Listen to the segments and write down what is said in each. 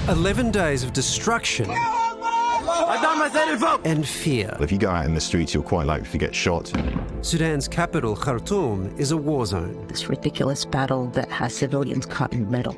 11 days of destruction and fear. If you go out in the streets, you're quite likely to get shot. Sudan's capital, Khartoum, is a war zone. This ridiculous battle that has civilians caught in the middle.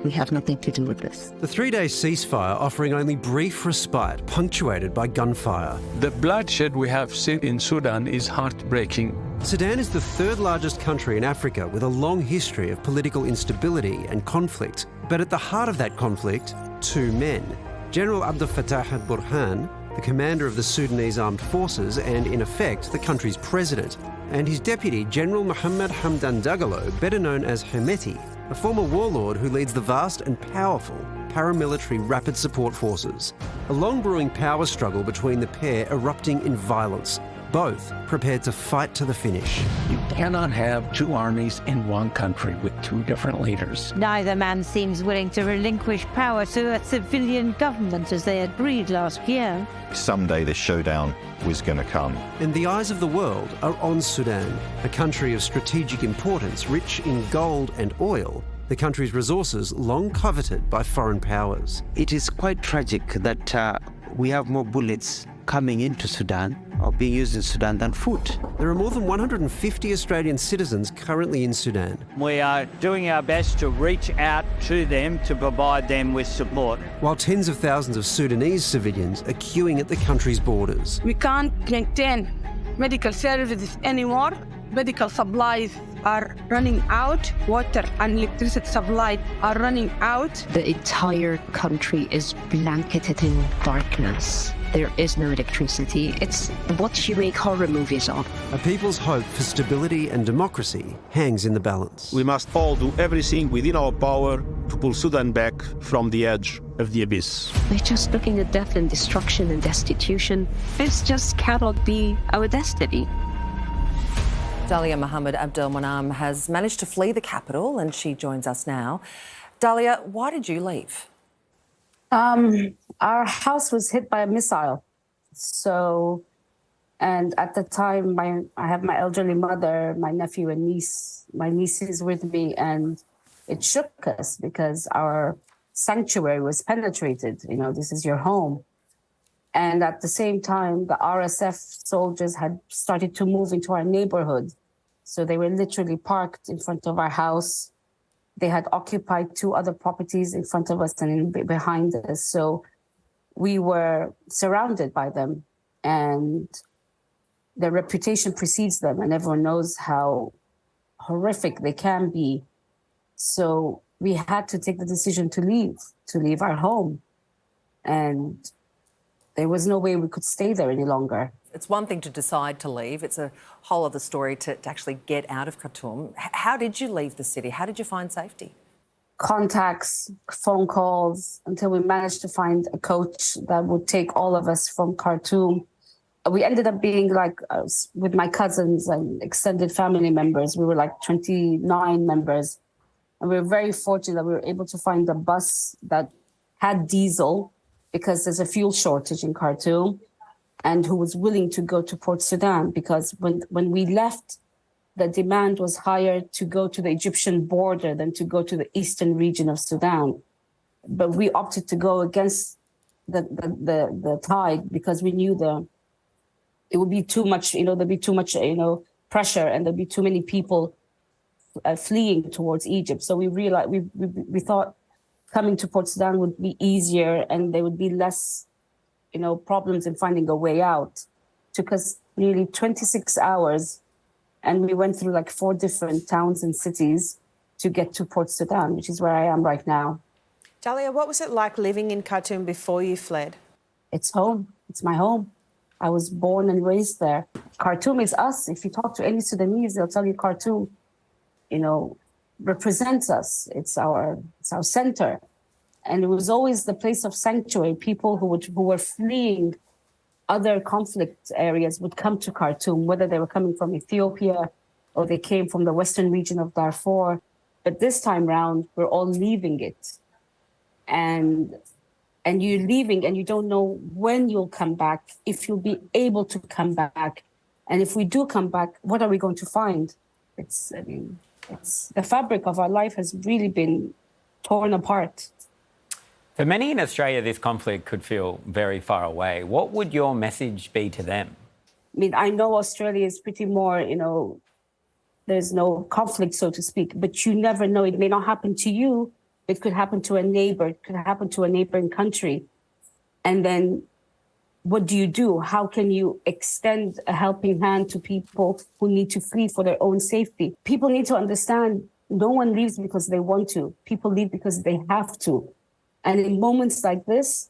We have nothing to do with this. The 3-day ceasefire offering only brief respite, punctuated by gunfire. The bloodshed we have seen in Sudan is heartbreaking. Sudan is the third largest country in Africa with a long history of political instability and conflict. But at the heart of that conflict, two men. General Abdel Fattah al-Burhan, the commander of the Sudanese armed forces and, in effect, the country's president, and his deputy, General Mohamed Hamdan Dagalo, better known as Hemeti, a former warlord who leads the vast and powerful paramilitary rapid support forces. A long-brewing power struggle between the pair erupting in violence, both prepared to fight to the finish. You cannot have two armies in one country with two different leaders. Neither man seems willing to relinquish power to a civilian government as they agreed last year. Someday this showdown was going to come. And the eyes of the world are on Sudan, a country of strategic importance, rich in gold and oil, the country's resources long coveted by foreign powers. It is quite tragic that we have more bullets coming into Sudan or being used in Sudan than food. There are more than 150 Australian citizens currently in Sudan. We are doing our best to reach out to them to provide them with support. While tens of thousands of Sudanese civilians are queuing at the country's borders. We can't maintain medical services anymore. Medical supplies are running out. Water and electricity supply are running out. The entire country is blanketed in darkness. There is no electricity. It's what you make horror movies of. A people's hope for stability and democracy hangs in the balance. We must all do everything within our power to pull Sudan back from the edge of the abyss. We're just looking at death and destruction and destitution. This just cannot be our destiny. Dallia Mohamed Abdelmoniem has managed to flee the capital and she joins us now. Dallia, why did you leave? Our house was hit by a missile. And at the time, I have my elderly mother, my nephew and niece. My niece is with me, and it shook us because our sanctuary was penetrated. You know, this is your home. And at the same time, the RSF soldiers had started to move into our neighborhood. So they were literally parked in front of our house. They had occupied 2 other properties in front of us and behind us. So we were surrounded by them, and their reputation precedes them, and everyone knows how horrific they can be. So we had to take the decision to leave our home. And there was no way we could stay there any longer. It's one thing to decide to leave. It's a whole other story to actually get out of Khartoum. How did you leave the city? How did you find safety? Contacts, phone calls, until we managed to find a coach that would take all of us from Khartoum. We ended up being with my cousins and extended family members. We were like 29 members. And we were very fortunate that we were able to find a bus that had diesel, because there's a fuel shortage in Khartoum, and who was willing to go to Port Sudan, because when we left, the demand was higher to go to the Egyptian border than to go to the eastern region of Sudan. But we opted to go against the tide, because we knew it would be too much, there'd be too much, pressure, and there'd be too many people fleeing towards Egypt. So we realized, we thought coming to Port Sudan would be easier, and there would be less, problems in finding a way out. It took us nearly 26 hours, and we went through 4 different towns and cities to get to Port Sudan, which is where I am right now. Dallia, what was it like living in Khartoum before you fled? It's home. It's my home. I was born and raised there. Khartoum is us. If you talk to any Sudanese, they'll tell you Khartoum, represents us. It's our center. And it was always the place of sanctuary. People who were fleeing other conflict areas would come to Khartoum, whether they were coming from Ethiopia or they came from the western region of Darfur. But this time round, we're all leaving it. And you're leaving, and you don't know when you'll come back, if you'll be able to come back. And if we do come back, what are we going to find? It's the fabric of our life has really been torn apart. For many in Australia, this conflict could feel very far away. What would your message be to them? I mean, I know Australia is pretty more, there's no conflict, so to speak, but you never know. It may not happen to you. It could happen to a neighbor. It could happen to a neighboring country. And then what do you do? How can you extend a helping hand to people who need to flee for their own safety? People need to understand no one leaves because they want to. People leave because they have to. And in moments like this,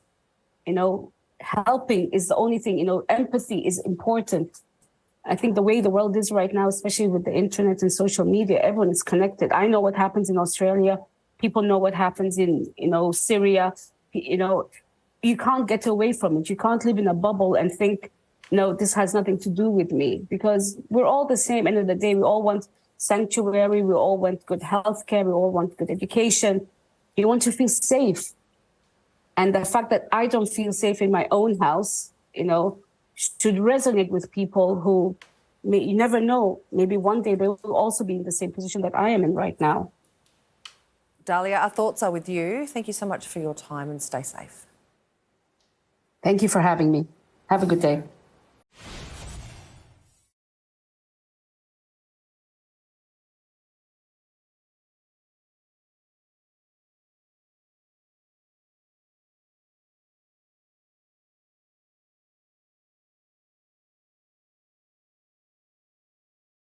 helping is the only thing, empathy is important. I think the way the world is right now, especially with the internet and social media, everyone is connected. I know what happens in Australia. People know what happens in, Syria. You can't get away from it. You can't live in a bubble and think, no, this has nothing to do with me, because we're all the same. End of the day, we all want sanctuary. We all want good health care. We all want good education. You want to feel safe. And the fact that I don't feel safe in my own house, should resonate with people who, you never know, maybe one day they will also be in the same position that I am in right now. Dallia, our thoughts are with you. Thank you so much for your time and stay safe. Thank you for having me. Have a good day.